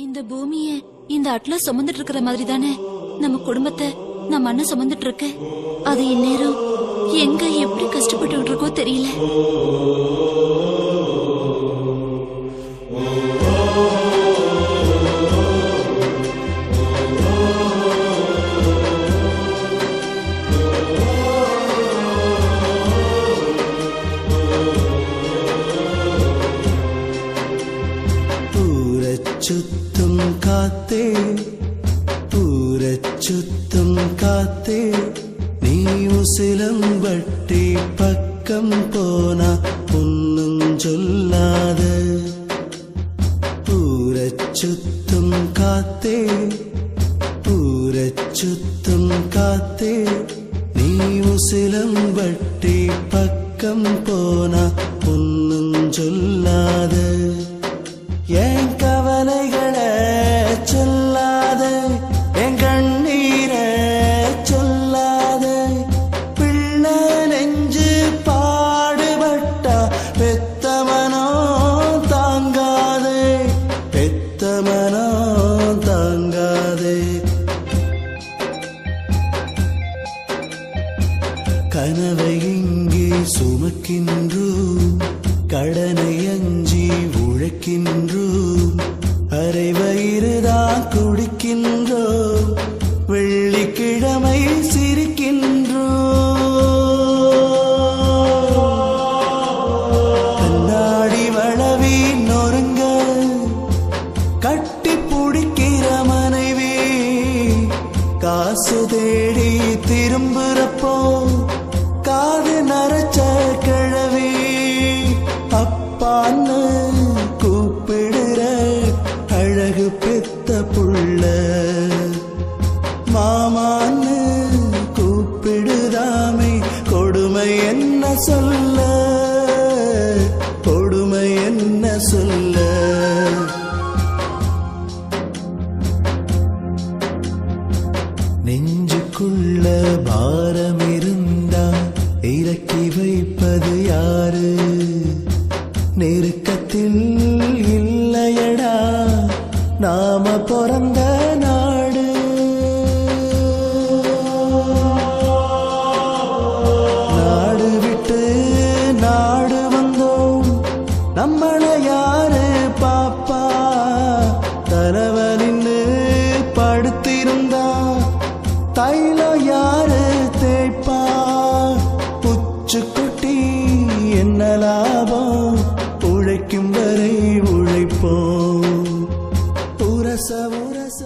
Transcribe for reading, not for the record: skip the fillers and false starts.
இந்த பூமிய இந்த அட்லஸ் சுமந்துட்டு இருக்கிற மாதிரி தானே நம்ம குடும்பத்தை நம்ம அண்ணன் சுமந்துட்டு இருக்கு. அது இந்நேரம் எங்க எப்படி கஷ்டப்பட்டு இருக்கோ தெரியல. சுத்தும் காத்தே சுத்தும் காத்தே நீ உசிலம்பட்டி பக்கம் போனா ஒன்னும் சொல்லாத. சுத்தும் காத்தே சுத்தும் காத்தே நீ உசிலம்பட்டி பக்கம் போனா ஒன்னும் சொல்லாத. என் கவலைகளை சொல்லாத, என் கண்ணீரை சொல்லாத. பிள்ளை நெஞ்சு பாடுபட்டா பெத்தமனோ தாங்காதே, பெத்தமனோ தாங்காதே. கனவை இங்கே சுமக்கின்றோம், கடனை அஞ்சி உழைக்கின்றோம், அரை வயிறுதான் குடிக்கின்றோம், வெள்ளிக்கிழமை சிரிக்கின்றோம். கண்ணாடி வளவி நொறுங்க கட்டி பிடிக்கிற மனைவி, காசு தேடி திரும்புறப்போ காது நரைச்ச கிழவி. அப்பான்னு கூப்பிடுற அழகு பெத்த புள்ள, மாமான்னு கூப்பிடுதாமை கொடுமை என்ன சொல்ல, கொடுமை என்ன சொல்ல. நெஞ்சுக்குள்ள பாரம் இருந்தா இறக்கி வைப்பது யாரு? நெருக்கத்தில் இல்லையடா நாம பிறந்த நாடு. நாடு விட்டு நாடு வந்தோம், நம்மள யாரு பாப்பா? தலைவனின்னு படுத்திருந்தா தைலம் யாரு தேய்ப்பா? புச்சு கொட்டி என்ன லாபம்? உழைக்கும் வரை உழைப்போம். உரச உரச